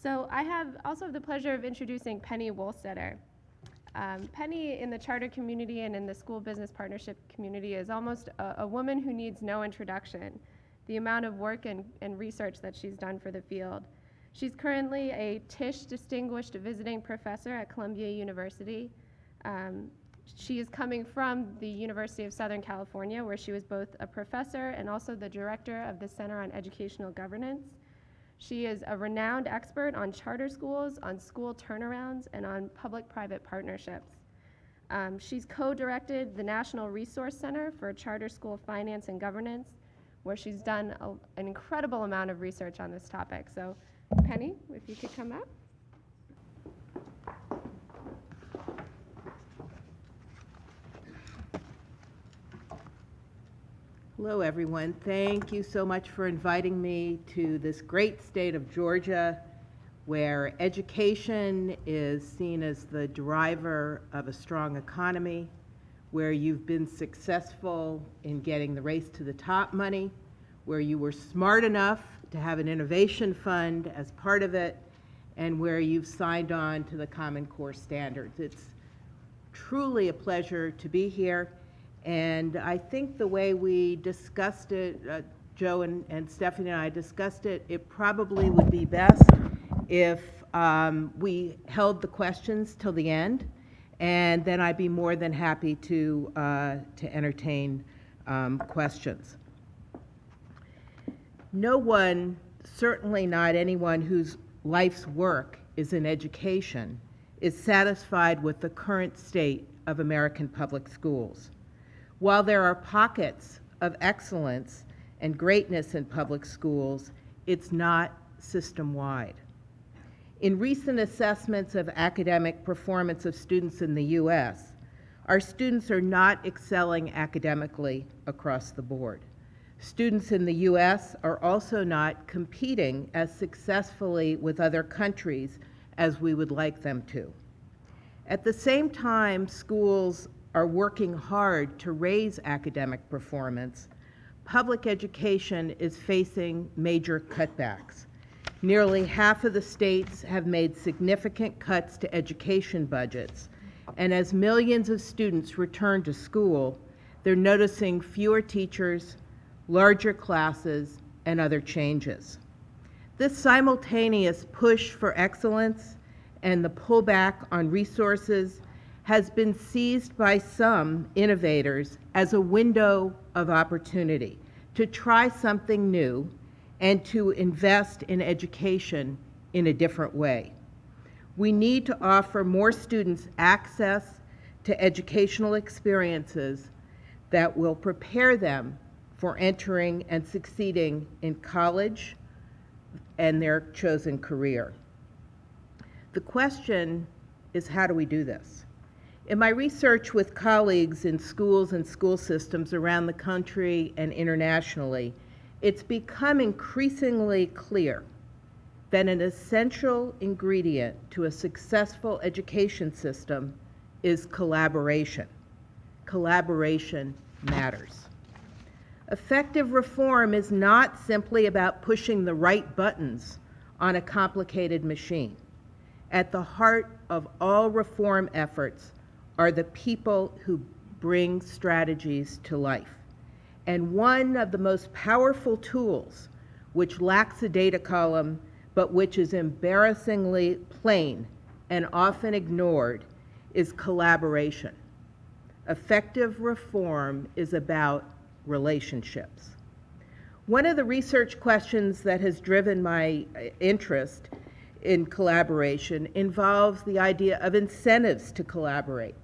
So I also have the pleasure of introducing Penny Wohlstetter. Penny in the charter community and in the school business partnership community is almost a woman who needs no introduction. The amount of work and research that she's done for the field. She's currently a Tisch Distinguished Visiting Professor at Columbia University. She is coming from the University of Southern California, where she was both a professor and also the director of the Center on Educational Governance. She is a renowned expert on charter schools, on school turnarounds, and on public-private partnerships. She's co-directed the National Resource Center for Charter School Finance and Governance, where she's done an incredible amount of research on this topic. So, Penny, if you could come up. Hello, everyone. Thank you so much for inviting me to this great state of Georgia, where education is seen as the driver of a strong economy, where you've been successful in getting the race to the top money, where you were smart enough to have an innovation fund as part of it, and where you've signed on to the Common Core standards. It's truly a pleasure to be here. And I think the way we discussed it, Joe and Stephanie and I discussed it, it probably would be best if we held the questions till the end, and then I'd be more than happy to entertain questions. No one, certainly not anyone whose life's work is in education, is satisfied with the current state of American public schools. While there are pockets of excellence and greatness in public schools, it's not system-wide. In recent assessments of academic performance of students in the U.S., our students are not excelling academically across the board. Students in the U.S. are also not competing as successfully with other countries as we would like them to. At the same time, schools are working hard to raise academic performance, public education is facing major cutbacks. Nearly half of the states have made significant cuts to education budgets, and as millions of students return to school, they're noticing fewer teachers, larger classes, and other changes. This simultaneous push for excellence and the pullback on resources has been seized by some innovators as a window of opportunity to try something new and to invest in education in a different way. We need to offer more students access to educational experiences that will prepare them for entering and succeeding in college and their chosen career. The question is, how do we do this? In my research with colleagues in schools and school systems around the country and internationally, it's become increasingly clear that an essential ingredient to a successful education system is collaboration. Collaboration matters. Effective reform is not simply about pushing the right buttons on a complicated machine. At the heart of all reform efforts are the people who bring strategies to life. And one of the most powerful tools, which lacks a data column, but which is embarrassingly plain and often ignored, is collaboration. Effective reform is about relationships. One of the research questions that has driven my interest in collaboration involves the idea of incentives to collaborate.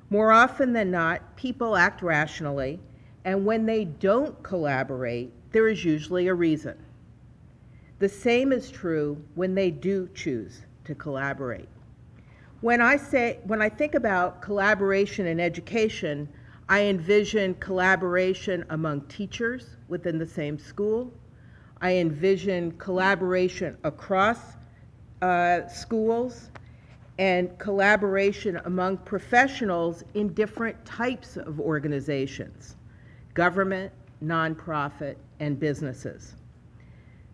More often than not, people act rationally, and when they don't collaborate, there is usually a reason. The same is true when they do choose to collaborate. When I think about collaboration in education, I envision collaboration among teachers within the same school. I envision collaboration across schools and collaboration among professionals in different types of organizations, government, nonprofit, and businesses.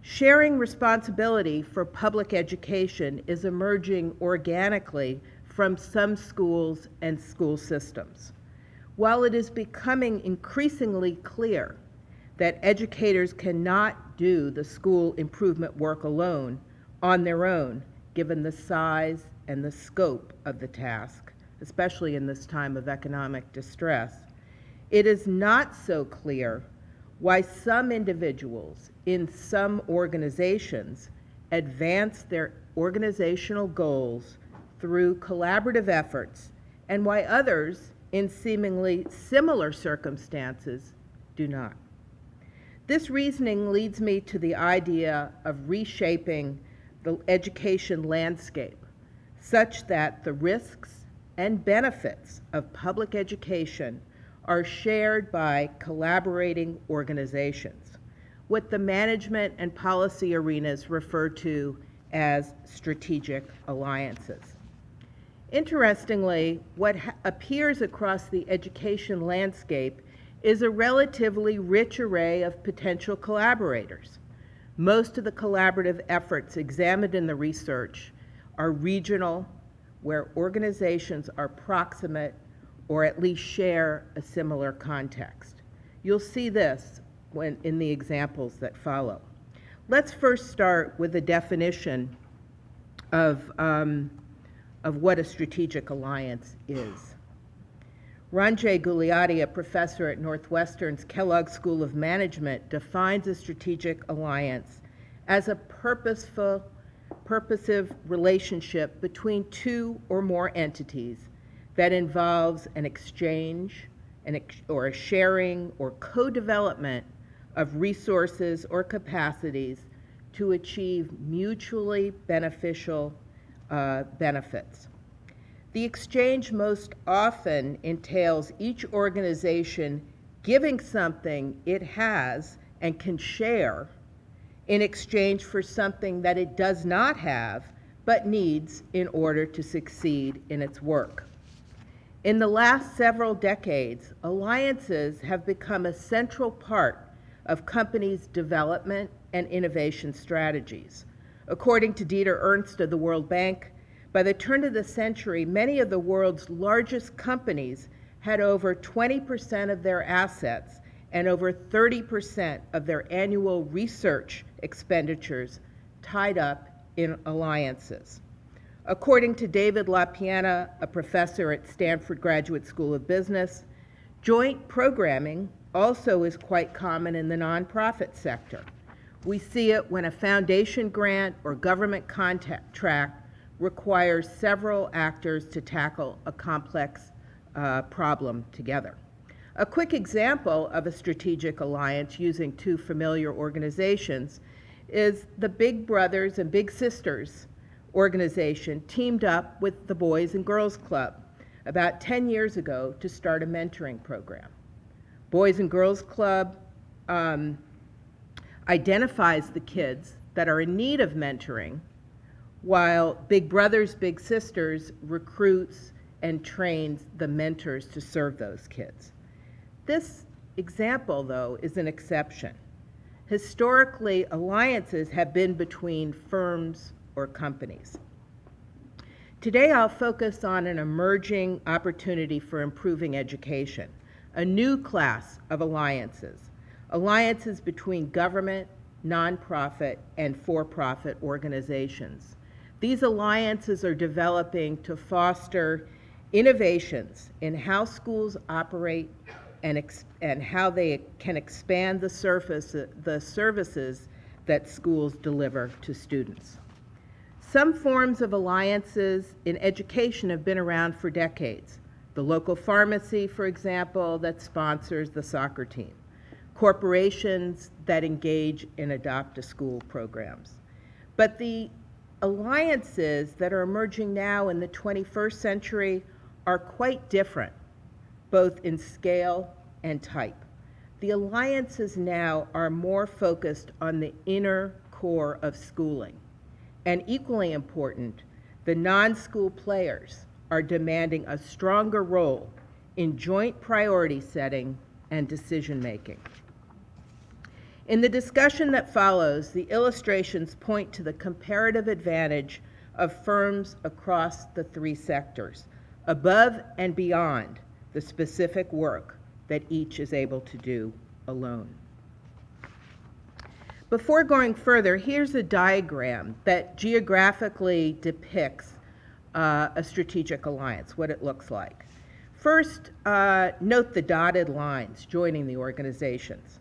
Sharing responsibility for public education is emerging organically from some schools and school systems. While it is becoming increasingly clear that educators cannot do the school improvement work alone on their own, given the size and the scope of the task, especially in this time of economic distress, it is not so clear why some individuals in some organizations advance their organizational goals through collaborative efforts, and why others in seemingly similar circumstances do not. This reasoning leads me to the idea of reshaping the education landscape such that the risks and benefits of public education are shared by collaborating organizations, what the management and policy arenas refer to as strategic alliances. Interestingly, what appears across the education landscape is a relatively rich array of potential collaborators. Most of the collaborative efforts examined in the research are regional, where organizations are proximate or at least share a similar context. You'll see this in the examples that follow. Let's first start with a definition of what a strategic alliance is. Ranjay Guliyati, a professor at Northwestern's Kellogg School of Management, defines a strategic alliance as a purposive relationship between two or more entities that involves an exchange or a sharing or co-development of resources or capacities to achieve mutually beneficial benefits. The exchange most often entails each organization giving something it has and can share in exchange for something that it does not have but needs in order to succeed in its work. In the last several decades, alliances have become a central part of companies' development and innovation strategies. According to Dieter Ernst of the World Bank, by the turn of the century, many of the world's largest companies had over 20% of their assets and over 30% of their annual research expenditures tied up in alliances. According to David LaPiana, a professor at Stanford Graduate School of Business, joint programming also is quite common in the nonprofit sector. We see it when a foundation grant or government contract requires several actors to tackle a complex problem together. A quick example of a strategic alliance using two familiar organizations is the Big Brothers and Big Sisters organization teamed up with the Boys and Girls Club about 10 years ago to start a mentoring program. Boys and Girls Club identifies the kids that are in need of mentoring, while Big Brothers, Big Sisters recruits and trains the mentors to serve those kids. This example, though, is an exception. Historically, alliances have been between firms or companies. Today, I'll focus on an emerging opportunity for improving education, a new class of alliances, alliances between government, nonprofit, and for-profit organizations. These alliances are developing to foster innovations in how schools operate and how they can expand the services that schools deliver to students. Some forms of alliances in education have been around for decades. The local pharmacy, for example, that sponsors the soccer team. Corporations that engage in adopt-a-school programs. But the alliances that are emerging now in the 21st century are quite different, both in scale and type. The alliances now are more focused on the inner core of schooling. And equally important, the non-school players are demanding a stronger role in joint priority setting and decision making. In the discussion that follows, the illustrations point to the comparative advantage of firms across the three sectors, above and beyond the specific work that each is able to do alone. Before going further, here's a diagram that geographically depicts a strategic alliance, what it looks like. First, note the dotted lines joining the organizations.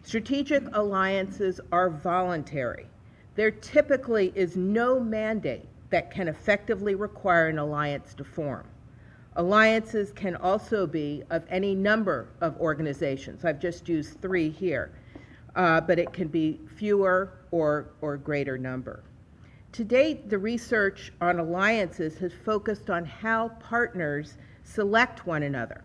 Strategic alliances are voluntary. There typically is no mandate that can effectively require an alliance to form. Alliances can also be of any number of organizations. I've just used 3 here, but it can be fewer or greater number. To date, the research on alliances has focused on how partners select one another,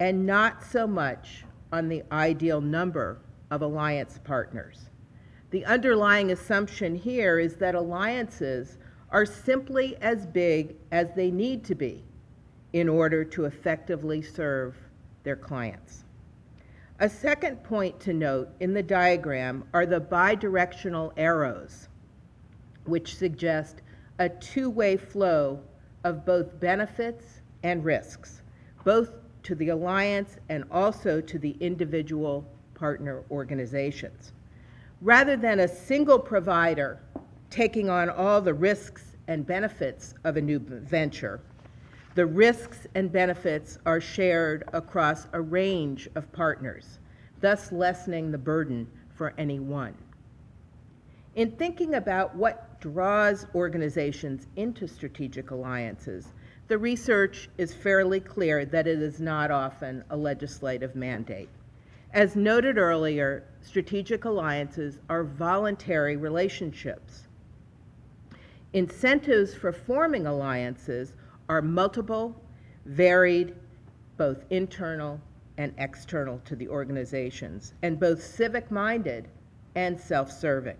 and not so much on the ideal number of alliance partners. The underlying assumption here is that alliances are simply as big as they need to be in order to effectively serve their clients. A second point to note in the diagram are the bidirectional arrows, which suggest a two-way flow of both benefits and risks, both to the alliance and also to the individual partner organizations. Rather than a single provider taking on all the risks and benefits of a new venture, the risks and benefits are shared across a range of partners, thus lessening the burden for any one. In thinking about what draws organizations into strategic alliances, the research is fairly clear that it is not often a legislative mandate. As noted earlier, strategic alliances are voluntary relationships. Incentives for forming alliances are multiple, varied, both internal and external to the organizations, and both civic-minded and self-serving.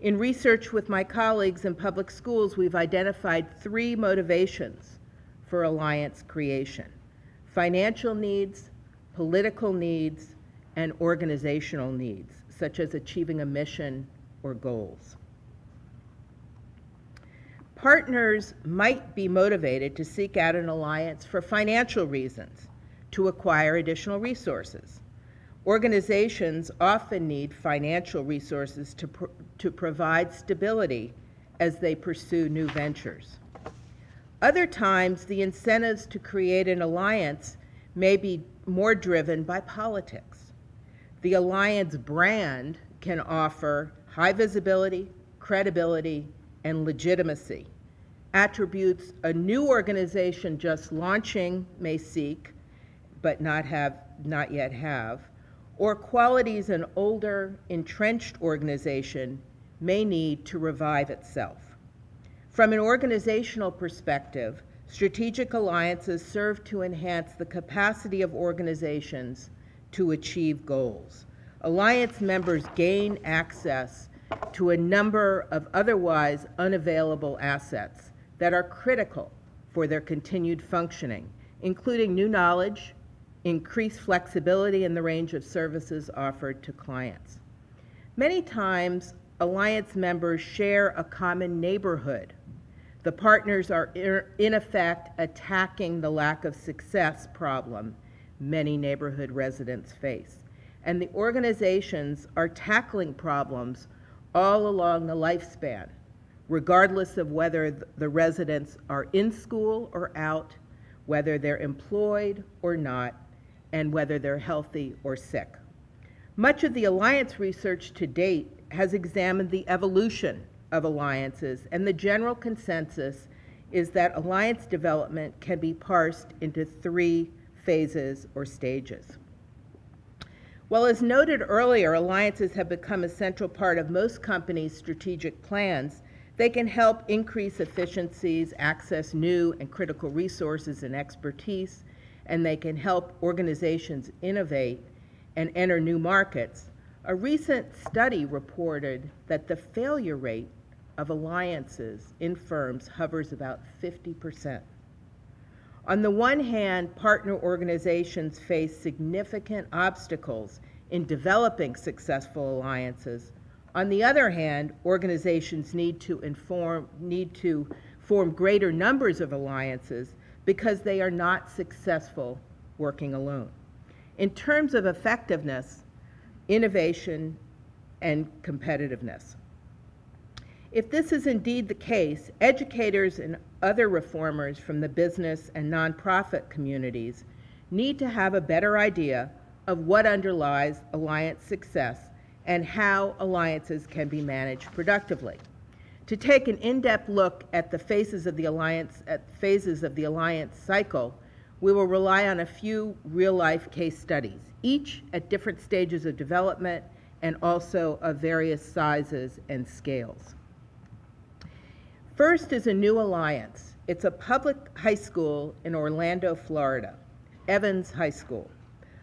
In research with my colleagues in public schools, we've identified 3 motivations for alliance creation: financial needs, political needs, and organizational needs, such as achieving a mission or goals. Partners might be motivated to seek out an alliance for financial reasons, to acquire additional resources. Organizations often need financial resources to provide stability as they pursue new ventures. Other times, the incentives to create an alliance may be more driven by politics. The alliance brand can offer high visibility, credibility, and legitimacy, attributes a new organization just launching may seek, but not yet have, or qualities an older, entrenched organization may need to revive itself. From an organizational perspective, strategic alliances serve to enhance the capacity of organizations to achieve goals. Alliance members gain access to a number of otherwise unavailable assets that are critical for their continued functioning, including new knowledge, increased flexibility in the range of services offered to clients. Many times, alliance members share a common neighborhood. The partners are in effect attacking the lack of success problem many neighborhood residents face. And the organizations are tackling problems all along the lifespan, regardless of whether the residents are in school or out, whether they're employed or not, and whether they're healthy or sick. Much of the alliance research to date has examined the evolution of alliances, and the general consensus is that alliance development can be parsed into 3 phases or stages. Well, as noted earlier, alliances have become a central part of most companies' strategic plans. They can help increase efficiencies, access new and critical resources and expertise, and they can help organizations innovate and enter new markets. A recent study reported that the failure rate of alliances in firms hovers about 50%. On the one hand, partner organizations face significant obstacles in developing successful alliances. On the other hand, organizations need to form greater numbers of alliances because they are not successful working alone. In terms of effectiveness, innovation, and competitiveness. If this is indeed the case, educators and other reformers from the business and nonprofit communities need to have a better idea of what underlies alliance success and how alliances can be managed productively. To take an in-depth look at the phases of the alliance cycle, we will rely on a few real-life case studies, each at different stages of development and also of various sizes and scales. First is a new alliance. It's a public high school in Orlando, Florida, Evans High School.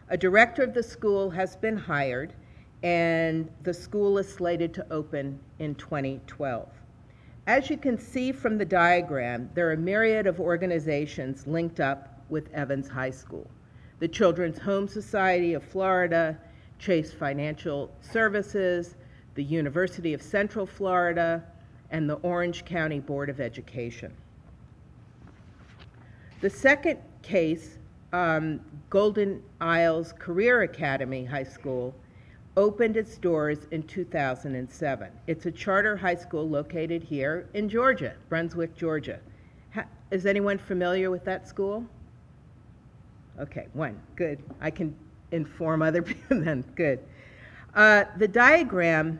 A director of the school has been hired, and the school is slated to open in 2012. As you can see from the diagram, there are a myriad of organizations linked up with Evans High School. The Children's Home Society of Florida, Chase Financial Services, the University of Central Florida, and the Orange County Board of Education. The second case, Golden Isles Career Academy High School, opened its doors in 2007. It's a charter high school located here in Georgia, Brunswick, Georgia. Is anyone familiar with that school? Okay, one, good. I can inform other people then, good. The diagram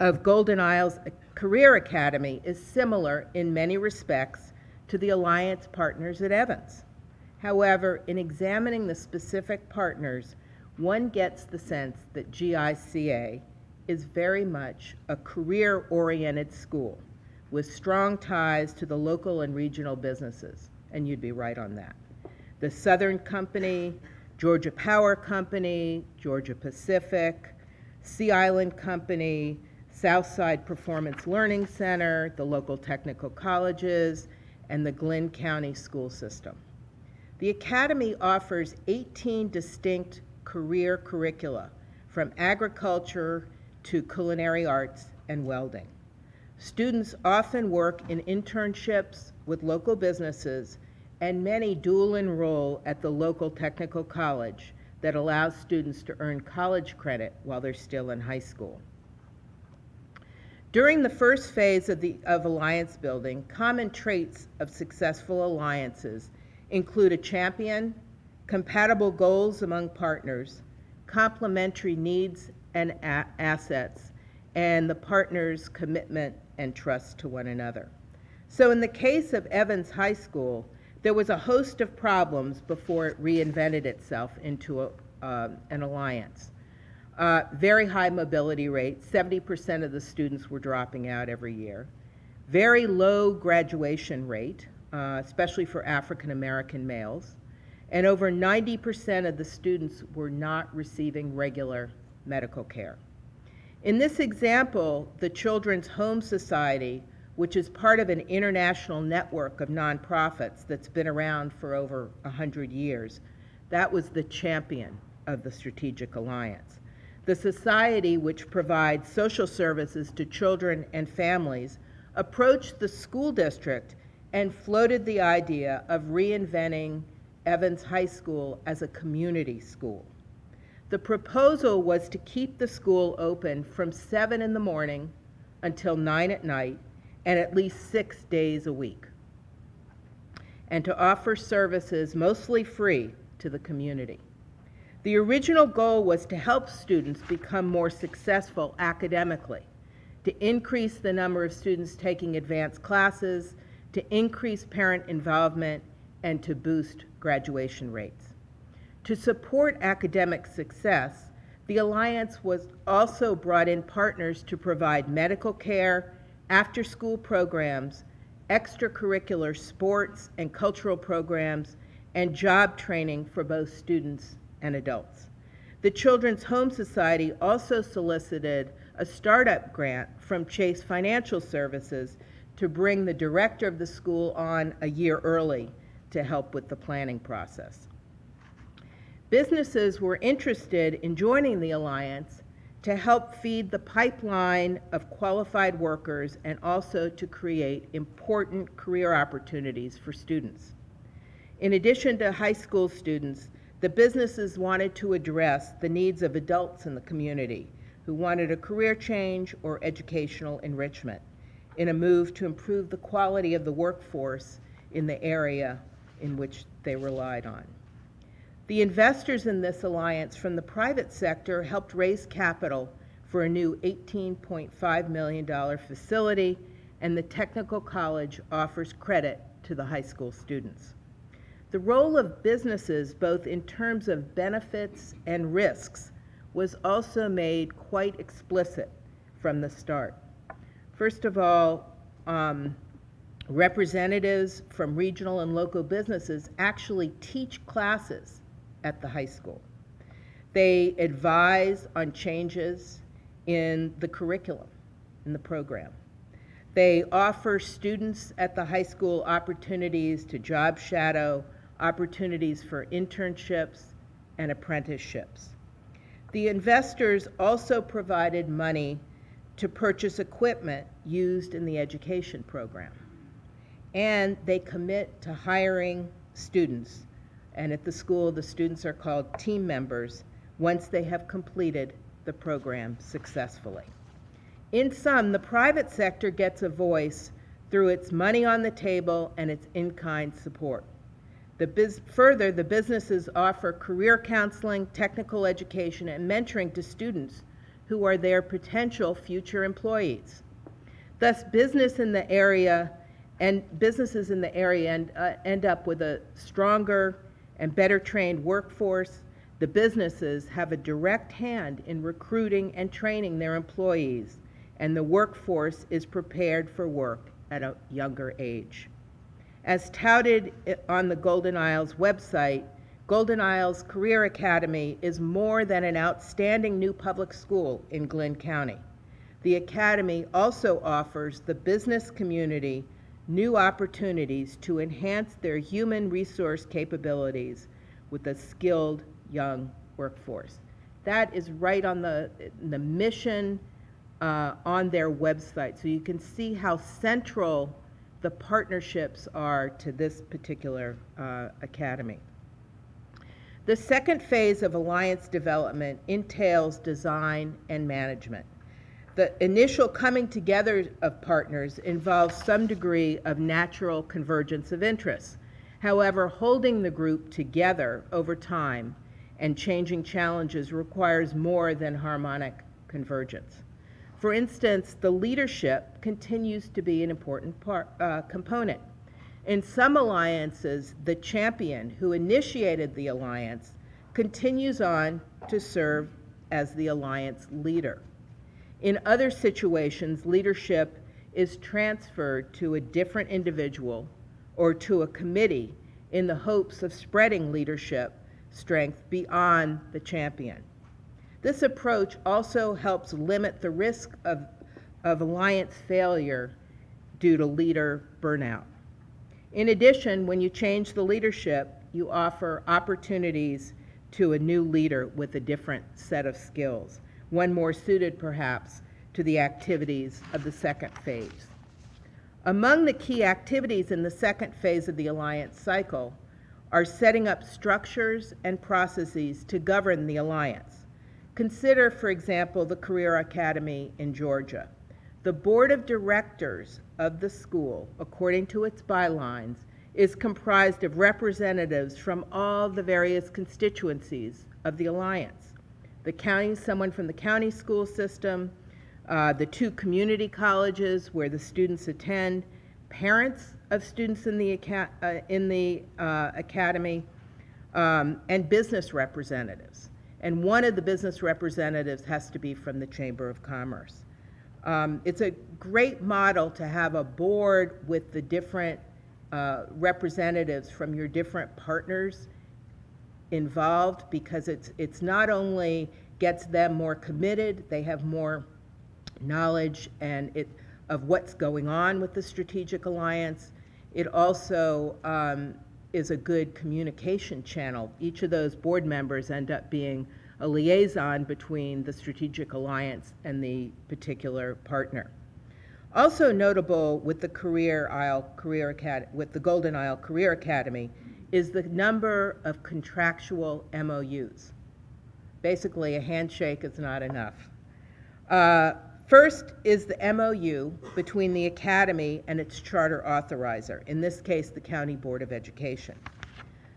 of Golden Isles Career Academy is similar in many respects to the alliance partners at Evans. However, in examining the specific partners, one gets the sense that GICA is very much a career-oriented school with strong ties to the local and regional businesses, and you'd be right on that. The Southern Company, Georgia Power Company, Georgia Pacific, Sea Island Company, Southside Performance Learning Center, the local technical colleges, and the Glynn County School System. The Academy offers 18 distinct career curricula, from agriculture to culinary arts and welding. Students often work in internships with local businesses, and many dual enroll at the local technical college that allows students to earn college credit while they're still in high school. During the first phase of alliance building, common traits of successful alliances include a champion, compatible goals among partners, complementary needs and assets, and the partners' commitment and trust to one another. So in the case of Evans High School, there was a host of problems before it reinvented itself into an alliance. Very high mobility rate, 70% of the students were dropping out every year. Very low graduation rate, especially for African American males. And over 90% of the students were not receiving regular medical care. In this example, the Children's Home Society, which is part of an international network of nonprofits that's been around for over 100 years, that was the champion of the strategic alliance. The society, which provides social services to children and families, approached the school district and floated the idea of reinventing Evans High School as a community school. The proposal was to keep the school open from 7 in the morning until 9 at night and at least 6 days a week, and to offer services mostly free to the community. The original goal was to help students become more successful academically, to increase the number of students taking advanced classes, to increase parent involvement, and to boost graduation rates. To support academic success, the Alliance was also brought in partners to provide medical care, after-school programs, extracurricular sports and cultural programs, and job training for both students and adults. The Children's Home Society also solicited a startup grant from Chase Financial Services to bring the director of the school on a year early to help with the planning process. Businesses were interested in joining the alliance to help feed the pipeline of qualified workers and also to create important career opportunities for students. In addition to high school students, the businesses wanted to address the needs of adults in the community who wanted a career change or educational enrichment in a move to improve the quality of the workforce in the area in which they relied on. The investors in this alliance from the private sector helped raise capital for a new $18.5 million facility, and the technical college offers credit to the high school students. The role of businesses, both in terms of benefits and risks, was also made quite explicit from the start. First of all, representatives from regional and local businesses actually teach classes at the high school. They advise on changes in the curriculum, in the program. They offer students at the high school opportunities to job shadow, opportunities for internships and apprenticeships. The investors also provided money to purchase equipment used in the education program. And they commit to hiring students. And at the school, the students are called team members once they have completed the program successfully. In sum, the private sector gets a voice through its money on the table and its in-kind support. Further, the businesses offer career counseling, technical education, and mentoring to students who are their potential future employees. Thus, businesses in the area end up with a stronger and better trained workforce. The businesses have a direct hand in recruiting and training their employees, and the workforce is prepared for work at a younger age. As touted on the Golden Isles website, Golden Isles Career Academy is more than an outstanding new public school in Glynn County. The Academy also offers the business community new opportunities to enhance their human resource capabilities with a skilled young workforce. That is right on the mission on their website. So you can see how central the partnerships are to this particular academy. The second phase of alliance development entails design and management. The initial coming together of partners involves some degree of natural convergence of interests. However, holding the group together over time and changing challenges requires more than harmonic convergence. For instance, the leadership continues to be an important component. In some alliances, the champion who initiated the alliance continues on to serve as the alliance leader. In other situations, leadership is transferred to a different individual or to a committee in the hopes of spreading leadership strength beyond the champion. This approach also helps limit the risk of alliance failure due to leader burnout. In addition, when you change the leadership, you offer opportunities to a new leader with a different set of skills, one more suited perhaps to the activities of the second phase. Among the key activities in the second phase of the alliance cycle are setting up structures and processes to govern the alliance. Consider, for example, the Career Academy in Georgia. The board of directors of the school, according to its bylines, is comprised of representatives from all the various constituencies of the alliance. The county, someone from the county school system, the two community colleges where the students attend, parents of students in the academy, and business representatives. And one of the business representatives has to be from the Chamber of Commerce. It's a great model to have a board with the different representatives from your different partners involved, because it's not only gets them more committed, they have more knowledge of what's going on with the strategic alliance. It also is a good communication channel. Each of those board members end up being a liaison between the strategic alliance and the particular partner. Also notable with the with the Golden Isle Career Academy is the number of contractual MOUs. Basically, a handshake is not enough. First is the MOU between the Academy and its charter authorizer, in this case, the County Board of Education.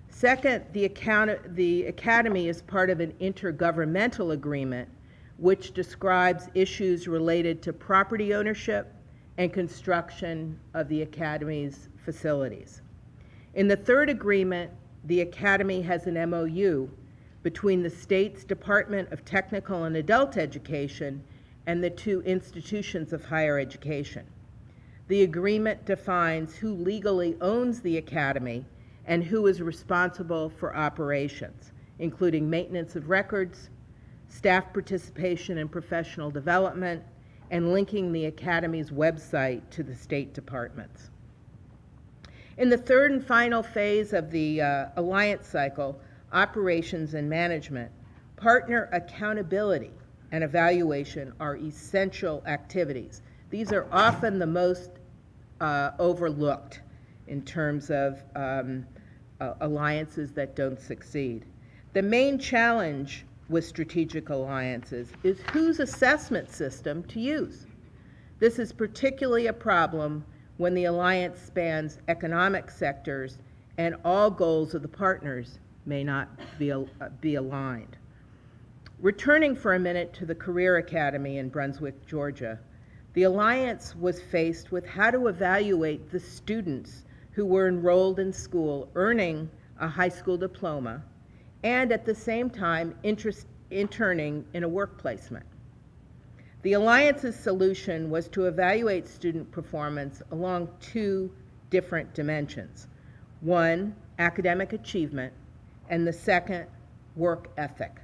Second, the Academy is part of an intergovernmental agreement which describes issues related to property ownership and construction of the Academy's facilities. In the third agreement, the Academy has an MOU between the state's Department of Technical and Adult Education and the two institutions of higher education. The agreement defines who legally owns the Academy and who is responsible for operations, including maintenance of records, staff participation in professional development, and linking the Academy's website to the state departments. In the third and final phase of the alliance cycle, operations and management, partner accountability and evaluation are essential activities. These are often the most overlooked in terms of alliances that don't succeed. The main challenge with strategic alliances is whose assessment system to use. This is particularly a problem when the alliance spans economic sectors and all goals of the partners may not be aligned. Returning for a minute to the Career Academy in Brunswick, Georgia, the alliance was faced with how to evaluate the students who were enrolled in school earning a high school diploma and at the same time interning in a work placement. The Alliance's solution was to evaluate student performance along two different dimensions. One, academic achievement, and the second, work ethic,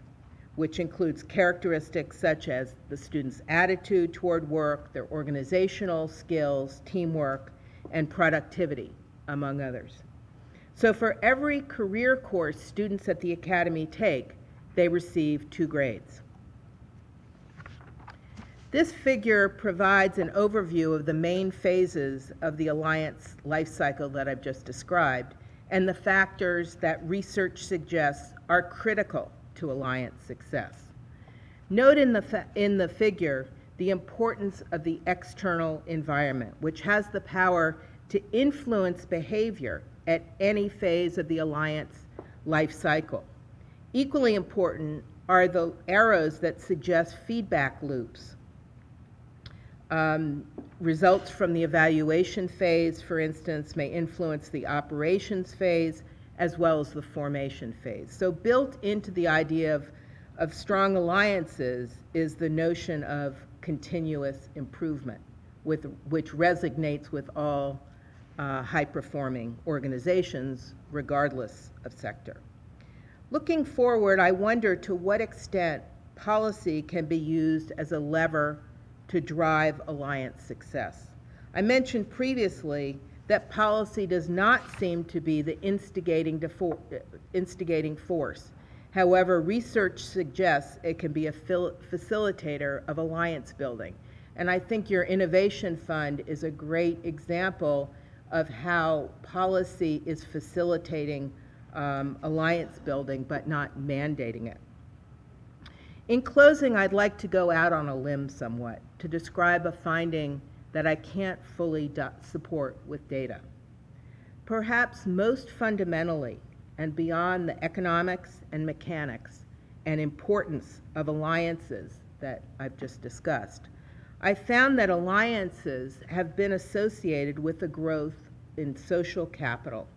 which includes characteristics such as the student's attitude toward work, their organizational skills, teamwork, and productivity, among others. So for every career course students at the Academy take, they receive 2 grades. This figure provides an overview of the main phases of the Alliance life cycle that I've just described and the factors that research suggests are critical to Alliance success. Note in the figure the importance of the external environment, which has the power to influence behavior at any phase of the Alliance life cycle. Equally important are the arrows that suggest feedback loops. Results from the evaluation phase, for instance, may influence the operations phase as well as the formation phase. So built into the idea of strong alliances is the notion of continuous improvement, which resonates with all high-performing organizations, regardless of sector. Looking forward, I wonder to what extent policy can be used as a lever to drive alliance success. I mentioned previously that policy does not seem to be the instigating force. However, research suggests it can be a facilitator of alliance building. And I think your Innovation Fund is a great example of how policy is facilitating alliance building but not mandating it. In closing, I'd like to go out on a limb somewhat to describe a finding that I can't fully support with data. Perhaps most fundamentally and beyond the economics and mechanics and importance of alliances that I've just discussed, I found that alliances have been associated with the growth in social capital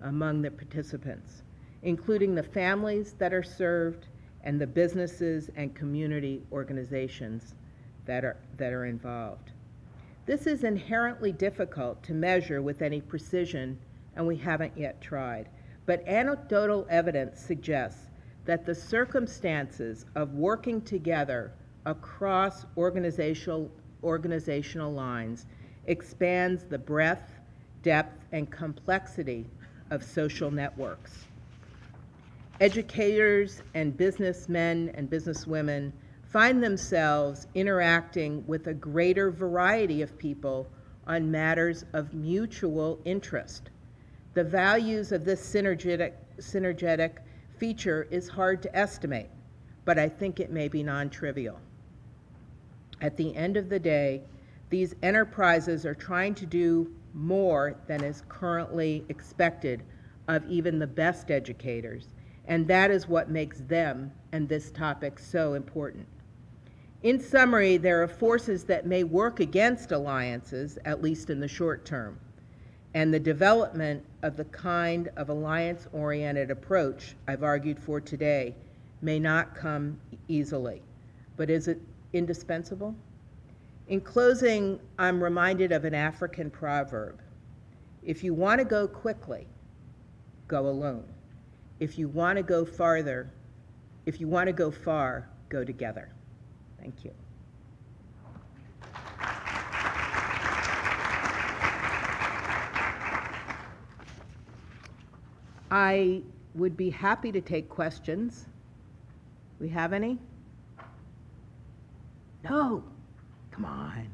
among the participants, including the families that are served and the businesses and community organizations that are involved. This is inherently difficult to measure with any precision, and we haven't yet tried. But anecdotal evidence suggests that the circumstances of working together across organizational lines expands the breadth, depth, and complexity of social networks. Educators and businessmen and businesswomen find themselves interacting with a greater variety of people on matters of mutual interest. The values of this synergetic feature is hard to estimate, but I think it may be non-trivial. At the end of the day, these enterprises are trying to do more than is currently expected of even the best educators, and that is what makes them and this topic so important. In summary, there are forces that may work against alliances, at least in the short term, and the development of the kind of alliance-oriented approach I've argued for today may not come easily, but is it indispensable? In closing, I'm reminded of an African proverb. If you want to go quickly, go alone. If you want to go far, go together. Thank you. I would be happy to take questions. We have any? No. Come on.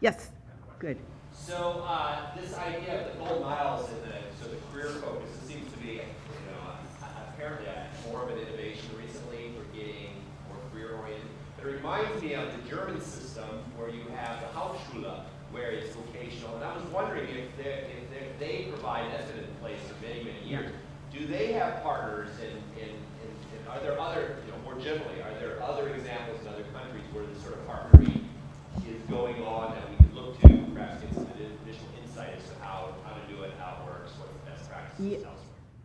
Yes. Good. So this idea of the gold miles and the career focus, it seems to be, apparently more of an innovation recently for getting more career oriented. It reminds me of the German system where you have the Hauptschule, where it's vocational. And I was wondering if they provide, that's been in place for many, many years. Do they have partners and are there other, more generally, are there other examples in other countries where this sort of partnering is going on that we can look to, perhaps get some additional insight as to how to do it, how it works, what the best practices elsewhere?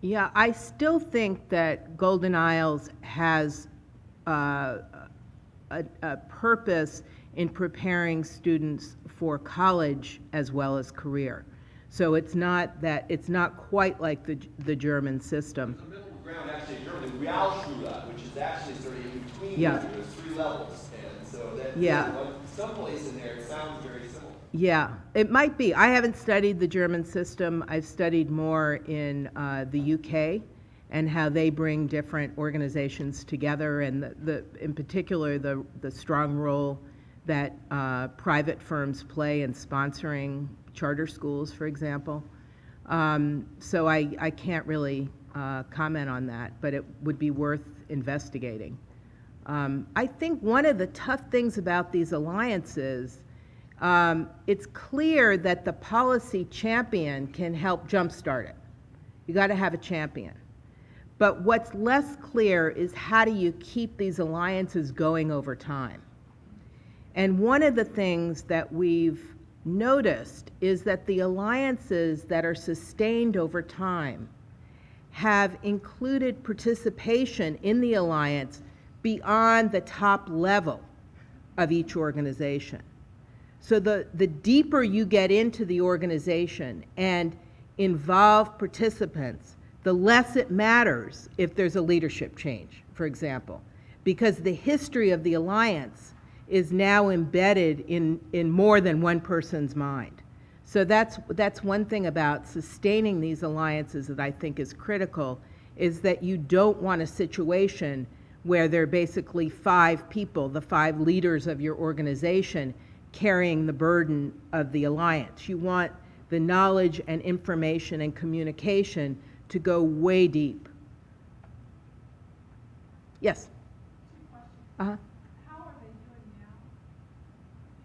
Yeah, I still think that Golden Isles has a purpose in preparing students for college as well as career. So it's not quite like the German system. There's a middle ground actually in German, the Realschule, which is actually sort of in between. Yeah. There's 3 levels, and so that someplace in there it sounds very similar. Yeah, it might be. I haven't studied the German system. I've studied more in the UK and how they bring different organizations together, and in particular the strong role that private firms play in sponsoring charter schools, for example. So I can't really comment on that, but it would be worth investigating. I think one of the tough things about these alliances, it's clear that the policy champion can help jumpstart it. You got to have a champion. But what's less clear is how do you keep these alliances going over time? And one of the things that we've noticed is that the alliances that are sustained over time have included participation in the alliance beyond the top level of each organization. So the deeper you get into the organization and involve participants, the less it matters if there's a leadership change, for example, because the history of the alliance is now embedded in more than one person's mind. So that's one thing about sustaining these alliances that I think is critical, is that you don't want a situation where there are basically 5 people, the 5 leaders of your organization, carrying the burden of the alliance. You want the knowledge and information and communication to go way deep. Yes? Uh-huh. How are they doing now,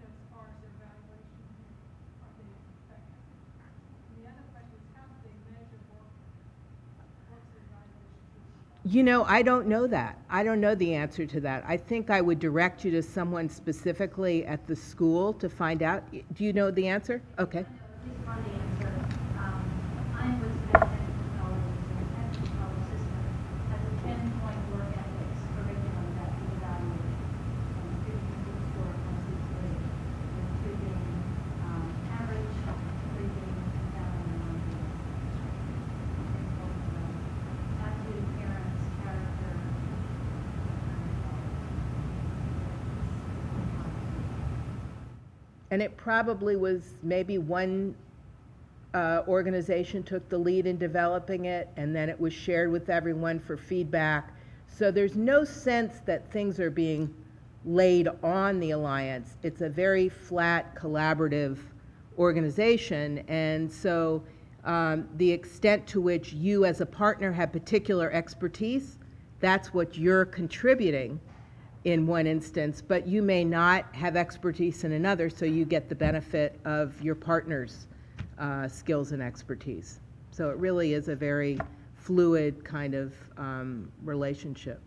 as far as their evaluation? Are they effective? And the other question is, how do they measure what's their evaluation? I don't know that. I don't know the answer to that. I think I would direct you to someone specifically at the school to find out. Do you know the answer? Okay. I know at least one answer. I was residential college, and the technical college system has a 10-point work ethics curriculum that we evaluate, and 50 group score from 6 grade, with 2 being average, 3 being down and 1 being attitude, parents, character, And it probably was maybe one organization took the lead in developing it, and then it was shared with everyone for feedback. So there's no sense that things are being laid on the alliance. It's a very flat, collaborative organization, and so the extent to which you as a partner have particular expertise, that's what you're contributing in one instance, but you may not have expertise in another, so you get the benefit of your partner's skills and expertise. So it really is a very fluid kind of relationship.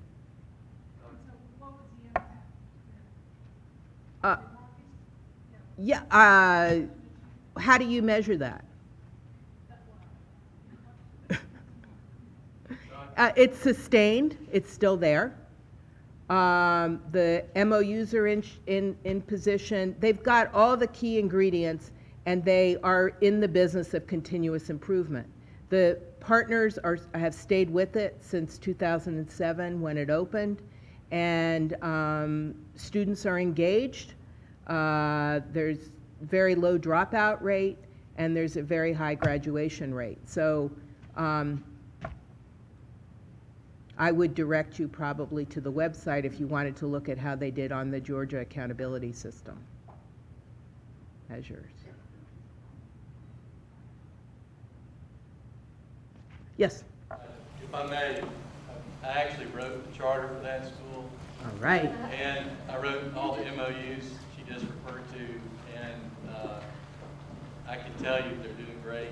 So what was the impact? Uh, Marcus? yeah, how do you measure that? It's sustained, it's still there. The MOUs are in position. They've got all the key ingredients, and they are in the business of continuous improvement. The partners have stayed with it since 2007 when it opened, and students are engaged. There's very low dropout rate, and there's a very high graduation rate. So I would direct you probably to the website if you wanted to look at how they did on the Georgia accountability system measures. Yes? If I may, I actually wrote the charter for that school, All right. and I wrote all the MOUs she just referred to, and I can tell you they're doing great,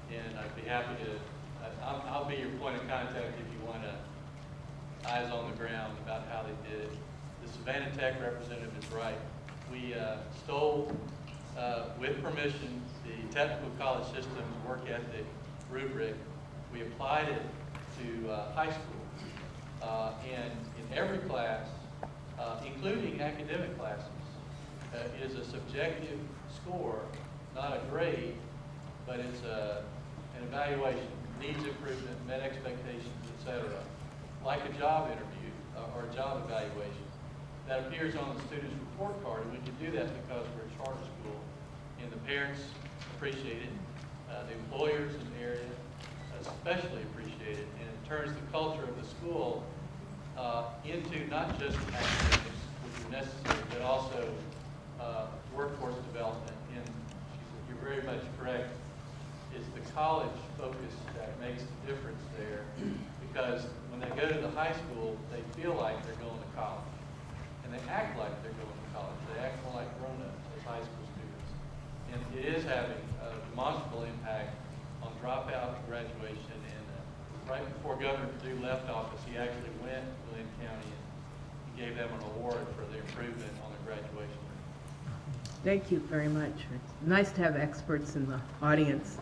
and I'd be happy to, I'll be your point of contact if you want to eyes on the ground about how they did it. The Savannah Tech representative is right. We stole, with permission, the technical college system's work ethic rubric. We applied it to high school. And in every class, including academic classes, is a subjective score, not a grade, but it's an evaluation, needs improvement, met expectations, etc. Like a job interview or a job evaluation that appears on the student's report card. And we can do that because we're a charter school, and the parents appreciate it. The employers in the area especially appreciate it, and it turns the culture of the school into not just academics, which are necessary, but also workforce development. And you're very much correct. It's the college focus that makes the difference there, because when they go to the high school, they feel like they're going to college, and they act like they're going to college. They act more like grown-ups as high school students, and it is having a demonstrable impact on dropout and graduation. And right before Governor Perdue left office, he actually went to Lynn County and he gave them an award for the improvement on the graduation rate. Thank you very much. It's nice to have experts in the audience.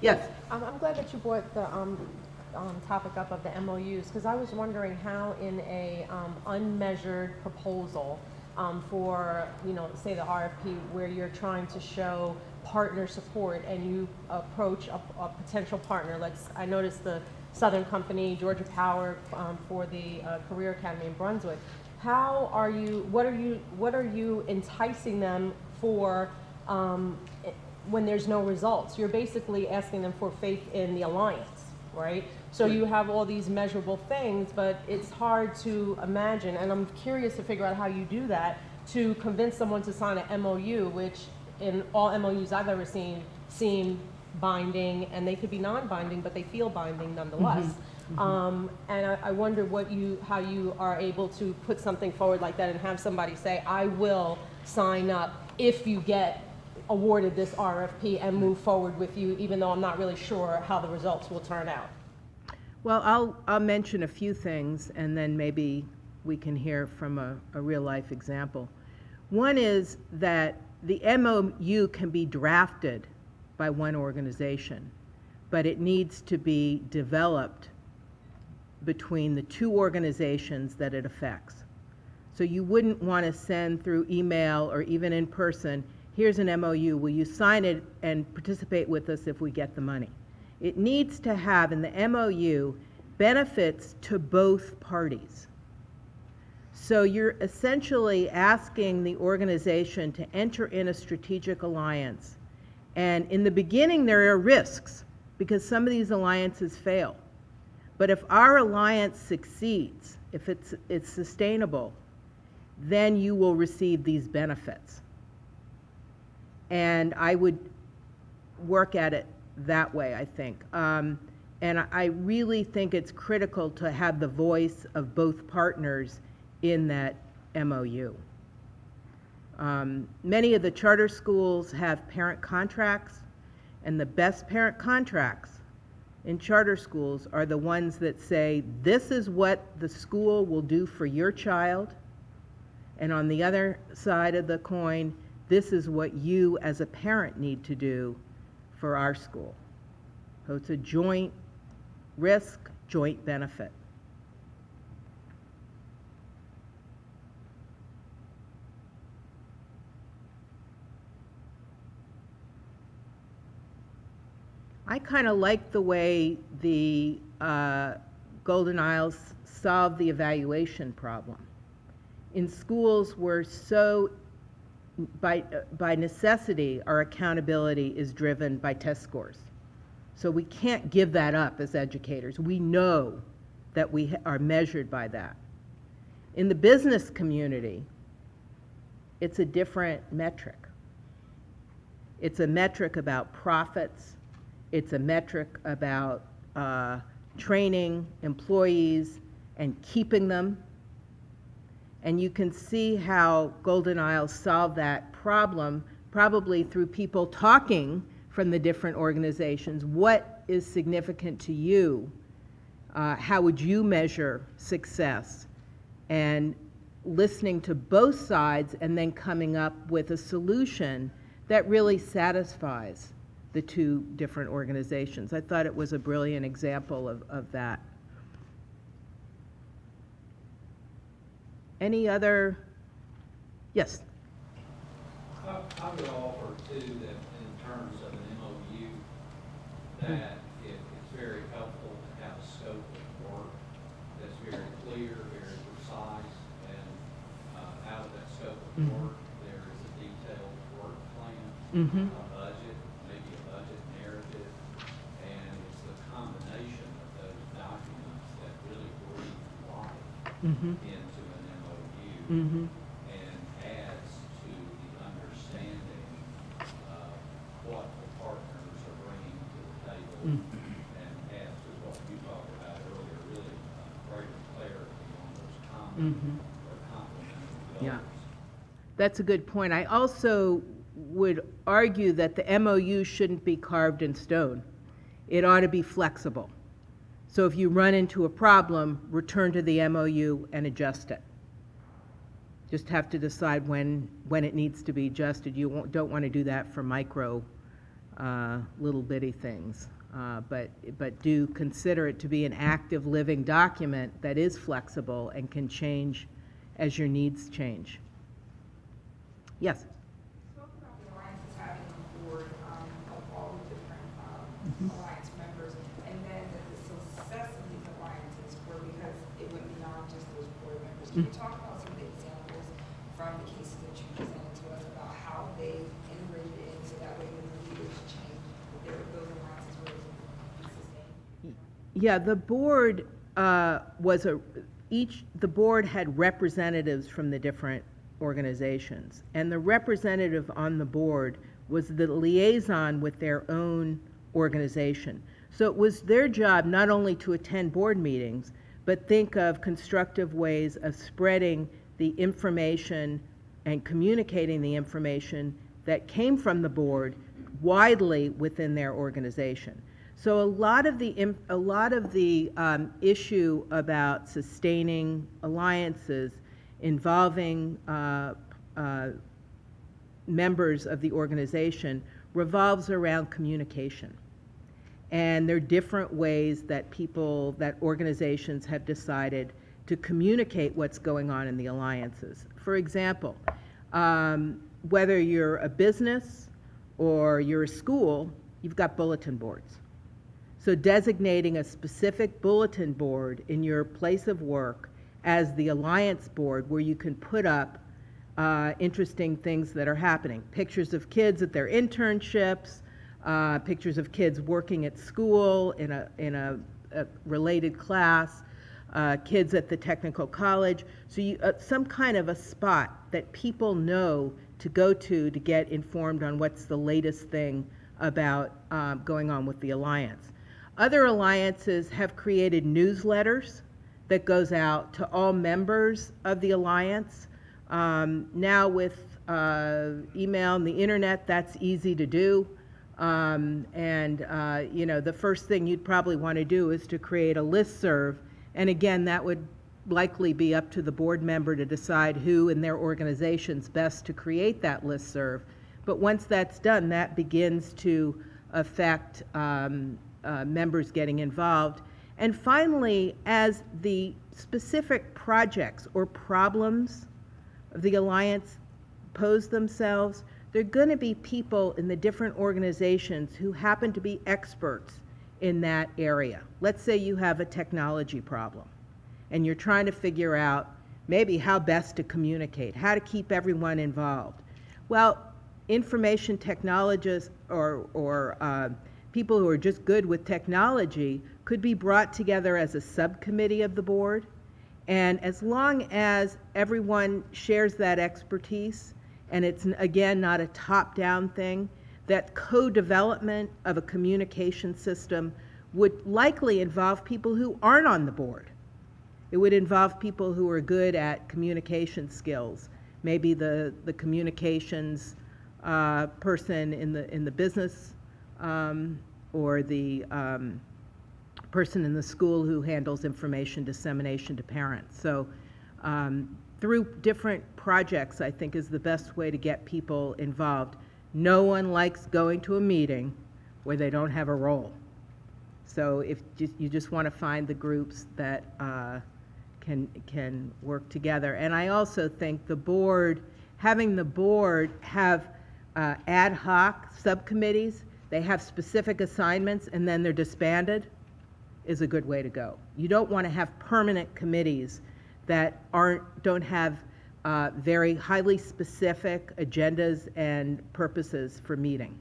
Yes? I'm glad that you brought the topic up of the MOUs, because I was wondering how in a unmeasured proposal for, say the RFP, where you're trying to show partner support and you approach a potential partner. I noticed the Southern Company, Georgia Power for the Career Academy in Brunswick. What are you enticing them for when there's no results? You're basically asking them for faith in the alliance, right? So you have all these measurable things, but it's hard to imagine, and I'm curious to figure out how you do that, to convince someone to sign an MOU, which in all MOUs I've ever seen seem binding, and they could be non-binding, but they feel binding nonetheless. And I wonder how you are able to put something forward like that and have somebody say, I will sign up if you get awarded this RFP and move forward with you, even though I'm not really sure how the results will turn out. Well, I'll mention a few things, and then maybe we can hear from a real-life example. One is that the MOU can be drafted by one organization, but it needs to be developed between the two organizations that it affects. So you wouldn't want to send through email or even in person, here's an MOU, will you sign it and participate with us if we get the money? It needs to have in the MOU benefits to both parties. So you're essentially asking the organization to enter in a strategic alliance And in the beginning, there are risks because some of these alliances fail. But if our alliance succeeds, if it's sustainable, then you will receive these benefits. And I would work at it that way, I think. And I really think it's critical to have the voice of both partners in that MOU. Many of the charter schools have parent contracts, and the best parent contracts in charter schools are the ones that say, this is what the school will do for your child, and on the other side of the coin, this is what you as a parent need to do for our school. So it's a joint risk, joint benefit. I kind of like the way the Golden Isles solved the evaluation problem. In schools, we're so, by necessity, our accountability is driven by test scores. So we can't give that up as educators. We know that we are measured by that. In the business community, it's a different metric. It's a metric about profits. It's a metric about training employees and keeping them. And you can see how Golden Isles solved that problem, probably through people talking from the different organizations. What is significant to you? How would you measure success? And listening to both sides and then coming up with a solution that really satisfies the two different organizations. I thought it was a brilliant example of that. Any other? Yes. I would offer too that in terms of an MOU, that it's very helpful to have a scope of work that's very clear, very precise, and out of that scope of work, there is a detailed work plan, a budget, maybe a budget narrative, and it's the combination of those documents that really breathe life into an MOU. And adds to the understanding of what the partners are bringing to the table, and adds to what you talked about earlier, really greater clarity on those common or complementary goals. Yeah. That's a good point. I also would argue that the MOU shouldn't be carved in stone. It ought to be flexible. So if you run into a problem, return to the MOU and adjust it. Just have to decide when it needs to be adjusted. You don't want to do that for micro, little bitty things. But do consider it to be an active living document that is flexible and can change as your needs change. Yes? Spoke about the alliances having on board of all the different alliance members, and then that the success of these alliances were because it went beyond just those board members. Can you talk about some of the examples from the cases that you presented to us about how they integrated in so that way when the leaders change, those alliances were sustained? Yeah, the board the board had representatives from the different organizations, and the representative on the board was the liaison with their own organization. So it was their job not only to attend board meetings, but think of constructive ways of spreading the information and communicating the information that came from the board widely within their organization. So a lot of the issue about sustaining alliances involving members of the organization revolves around communication. And there are different ways that organizations have decided to communicate what's going on in the alliances. For example, whether you're a business or you're a school, you've got bulletin boards. So designating a specific bulletin board in your place of work as the alliance board where you can put up interesting things that are happening. Pictures of kids at their internships, pictures of kids working at school in a related class, kids at the technical college. So some kind of a spot that people know to go to get informed on what's the latest thing about going on with the Alliance. Other alliances have created newsletters that goes out to all members of the Alliance. Now with email and the internet, that's easy to do. You know, the first thing you'd probably want to do is to create a listserv. And again, that would likely be up to the board member to decide who in their organization's best to create that listserv. But once that's done, that begins to affect members getting involved. And finally, as the specific projects or problems of the Alliance pose themselves, there are going to be people in the different organizations who happen to be experts in that area. Let's say you have a technology problem and you're trying to figure out maybe how best to communicate, how to keep everyone involved. Well, information technologists or people who are just good with technology could be brought together as a subcommittee of the board. And as long as everyone shares that expertise, and it's, again, not a top-down thing, that co-development of a communication system would likely involve people who aren't on the board. It would involve people who are good at communication skills, maybe the communications person in the business or the person in the school who handles information dissemination to parents. So through different projects, I think, is the best way to get people involved. No one likes going to a meeting where they don't have a role. So if you just want to find the groups that can work together. And I also think the board, having the board have ad hoc subcommittees, they have specific assignments and then they're disbanded, is a good way to go. You don't want to have permanent committees that don't have very highly specific agendas and purposes for meeting.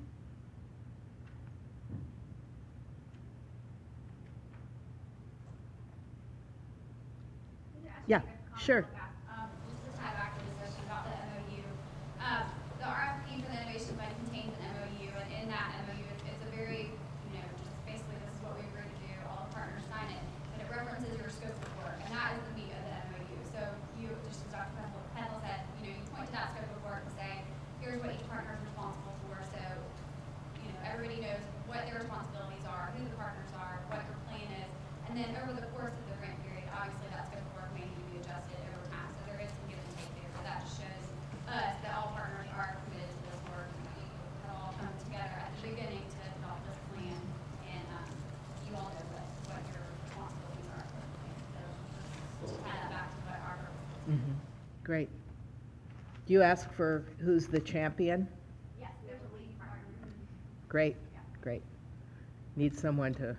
Yeah, sure. Just to tie back to the discussion about the MOU. The RFP for the innovation fund contains an MOU, and in that MOU, it's a very, just basically this is what we agreed to do, all the partners sign it, and it references your scope of work, and that is the meat of the MOU. So you, just as Dr. Pendle said, you point to that scope of work and say, here's what each partner is responsible for, so, everybody knows what their responsibilities are, who the partners are, what their plan is, and then over the course of the grant period, obviously that scope of work may need to be adjusted over time, so there is some give and take there, but that just shows us that all partners are committed to this work, and that we have all come together at the beginning to develop this plan, and you all know what your responsibilities are for the plan, so just tie that back to what our purpose is. Great. Do you ask for who's the champion? Yes, there's a lead partner. Great, great. Need someone to...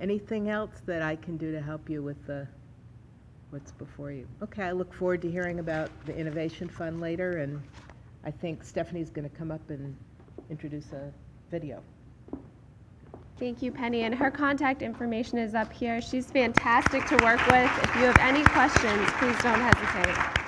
Anything else that I can do to help you with what's before you? Okay, I look forward to hearing about the Innovation Fund later, and I think Stephanie's going to come up and introduce a video. Thank you, Penny, and her contact information is up here. She's fantastic to work with. If you have any questions, please don't hesitate.